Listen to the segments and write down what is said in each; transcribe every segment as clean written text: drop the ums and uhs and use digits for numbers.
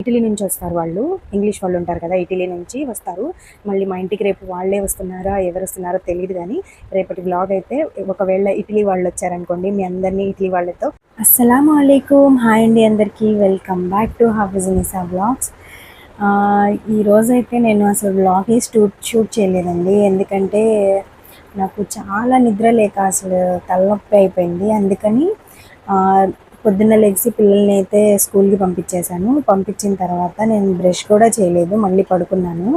Italy నుంచి వస్తారు వాళ్ళు. ఇంగ్లీష్ వాళ్ళు ఉంటారు కదా, ఇటలీ నుంచి వస్తారు. మళ్ళీ మా ఇంటికి రేపు వాళ్ళే వస్తున్నారా, ఎవరు వస్తున్నారో తెలియదు. కానీ రేపటి వ్లాగ్ అయితే ఒకవేళ ఇటలీ వాళ్ళు వచ్చారనుకోండి, మీ అందరినీ ఇటలీ వాళ్ళతో అస్సలాము అలైకుం. హాయ్ అండి అందరికీ, welcome back to Hafiz Nisa vlogs. ఈరోజైతే నేను అసలు వ్లాగ్ షూట్ చేయలేదండి, ఎందుకంటే నాకు చాలా నిద్ర లేక అసలు తలనొప్పి అయిపోయింది. అందుకని పొద్దున్న లెగిసి పిల్లల్ని అయితే స్కూల్కి పంపించేశాను. పంపించిన తర్వాత నేను బ్రష్ కూడా చేయలేదు, మళ్ళీ పడుకున్నాను.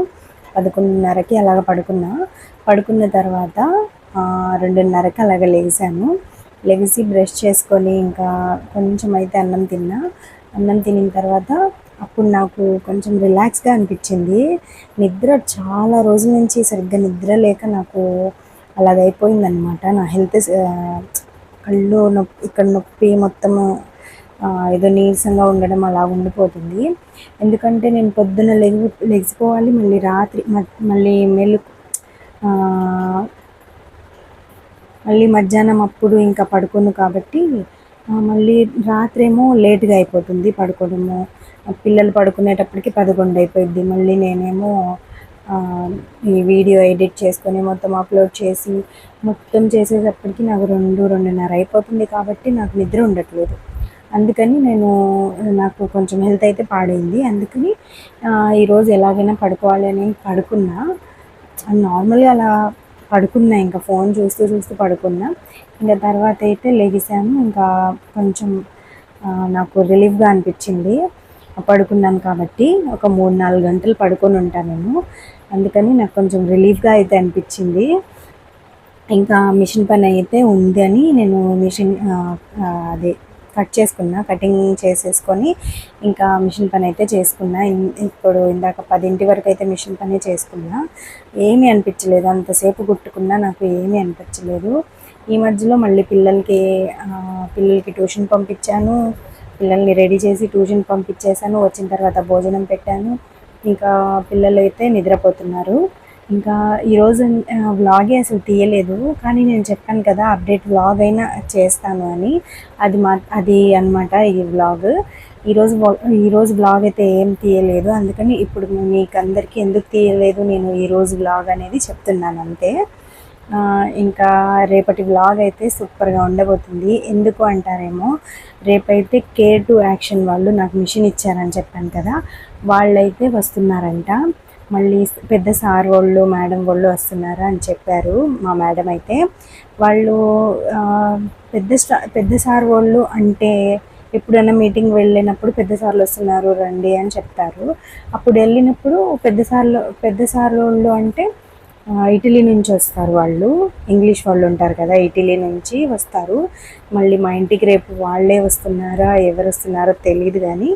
11:30కి అలాగ పడుకున్న తర్వాత 2:30కి అలాగ లెగిసాను. లెగిసి బ్రష్ చేసుకొని ఇంకా కొంచెం అయితే అన్నం తిన్న తర్వాత అప్పుడు నాకు కొంచెం రిలాక్స్గా అనిపించింది. నిద్ర చాలా రోజుల నుంచి సరిగ్గా నిద్ర లేక నాకు అలాగైపోయిందనమాట. నా హెల్త్ కళ్ళు నొప్పి, ఇక్కడ నొప్పి మొత్తం ఏదో నీరసంగా ఉండడం అలా ఉండిపోతుంది. ఎందుకంటే నేను పొద్దున్న లెగిసిపోవాలి, మళ్ళీ రాత్రి మళ్ళీ మధ్యాహ్నం అప్పుడు ఇంకా పడుకోను కాబట్టి మళ్ళీ రాత్రేమో లేట్గా అయిపోతుంది పడుకోవడము. పిల్లలు పడుకునేటప్పటికి 11 అయిపోయింది. మళ్ళీ నేనేమో ఈ వీడియో ఎడిట్ చేసుకొని మొత్తం అప్లోడ్ చేసి మొత్తం చేసేటప్పటికి నాకు 2:30 అయిపోతుంది. కాబట్టి నాకు నిద్ర ఉండట్లేదు. అందుకని నాకు కొంచెం హెల్త్ అయితే పాడైంది. అందుకని ఈరోజు ఎలాగైనా పడుకోవాలి అని పడుకున్నా. నార్మల్గా అలా పడుకున్నా, ఇంకా ఫోన్ చూస్తూ పడుకున్నా. ఇంకా తర్వాత అయితే లెగిసాను. ఇంకా కొంచెం నాకు రిలీఫ్గా అనిపించింది. పడుకున్నాను కాబట్టి ఒక 3-4 గంటలు పడుకొని ఉంటాను నేను. అందుకని నాకు కొంచెం రిలీఫ్గా అయితే అనిపించింది. ఇంకా మిషన్ పని అయితే ఉంది అని నేను కటింగ్ చేసేసుకొని ఇంకా మిషన్ పని అయితే చేసుకున్నా. ఇప్పుడు ఇందాక 10 వరకు అయితే మిషన్ పని చేసుకున్నా. ఏమీ అనిపించలేదు, అంతసేపు కుట్టుకున్నా నాకు ఏమీ అనిపించలేదు. ఈ మధ్యలో మళ్ళీ పిల్లలకి ట్యూషన్ పంపించాను. పిల్లల్ని రెడీ చేసి ట్యూషన్ పంపించేశాను. వచ్చిన తర్వాత భోజనం పెట్టాను. ఇంకా పిల్లలు అయితే నిద్రపోతున్నారు. ఇంకా ఈరోజు వ్లాగే అసలు తీయలేదు, కానీ నేను చెప్పాను కదా అప్డేట్ వ్లాగ్ అయినా చేస్తాను అని. అది అన్నమాట ఈ వ్లాగ్. ఈరోజు వ్లాగ్ అయితే ఏం తీయలేదు. అందుకని ఇప్పుడు మీకు అందరికీ ఎందుకు తీయలేదు నేను ఈరోజు వ్లాగ్ అనేది చెప్తున్నాను అంతే. ఇంకా రేపటి వ్లాగ్ అయితే సూపర్గా ఉండబోతుంది. ఎందుకు అంటారేమో, రేపైతే Care2 యాక్షన్ వాళ్ళు నాకు మిషన్ ఇచ్చారని చెప్పాను కదా, వాళ్ళైతే వస్తున్నారంట. మళ్ళీ పెద్ద సార్ వాళ్ళు, మేడం వాళ్ళు వస్తున్నారా అని చెప్పారు. మా మేడం అయితే వాళ్ళు పెద్ద సార్ వాళ్ళు అంటే ఎప్పుడైనా మీటింగ్ వెళ్ళినప్పుడు పెద్ద సార్లు వస్తున్నారు రండి అని చెప్తారు. అప్పుడు వెళ్ళినప్పుడు పెద్ద సార్ వాళ్ళు అంటే ఇటలీ నుంచి వస్తారు వాళ్ళు. ఇంగ్లీష్ వాళ్ళు ఉంటారు కదా, ఇటలీ నుంచి వస్తారు. మళ్ళీ మా ఇంటికి రేపు వాళ్ళే వస్తున్నారా, ఎవరు వస్తున్నారో తెలియదు. కానీ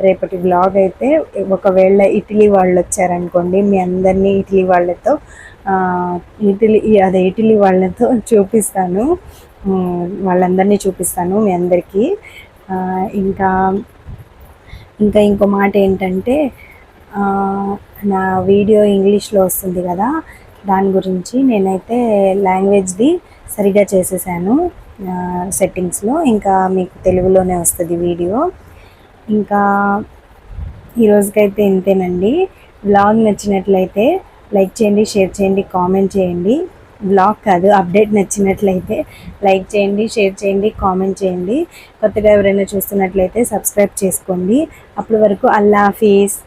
రేపటి వ్లాగ్ అయితే ఒకవేళ ఇటలీ వాళ్ళు వచ్చారనుకోండి, మీ అందరినీ ఇటలీ వాళ్ళతో చూపిస్తాను. వాళ్ళందరినీ చూపిస్తాను మీ అందరికీ. ఇంకా ఇంకో మాట ఏంటంటే, నా వీడియో ఇంగ్లీష్లో వస్తుంది కదా, దాని గురించి నేనైతే లాంగ్వేజ్ది సరిగా చేసేసాను సెట్టింగ్స్లో. ఇంకా మీకు తెలుగులోనే వస్తుంది వీడియో. ఇంకా ఈరోజుకైతే ఇంతేనండి. వ్లాగ్ నచ్చినట్లయితే లైక్ చేయండి, షేర్ చేయండి, కామెంట్ చేయండి. వ్లాగ్ కాదు, అప్డేట్ నచ్చినట్లయితే లైక్ చేయండి, షేర్ చేయండి, కామెంట్ చేయండి. కొత్తగా ఎవరైనా చూస్తున్నట్లయితే సబ్స్క్రైబ్ చేసుకోండి. అప్పటి వరకు అల్లా హాఫీజ్.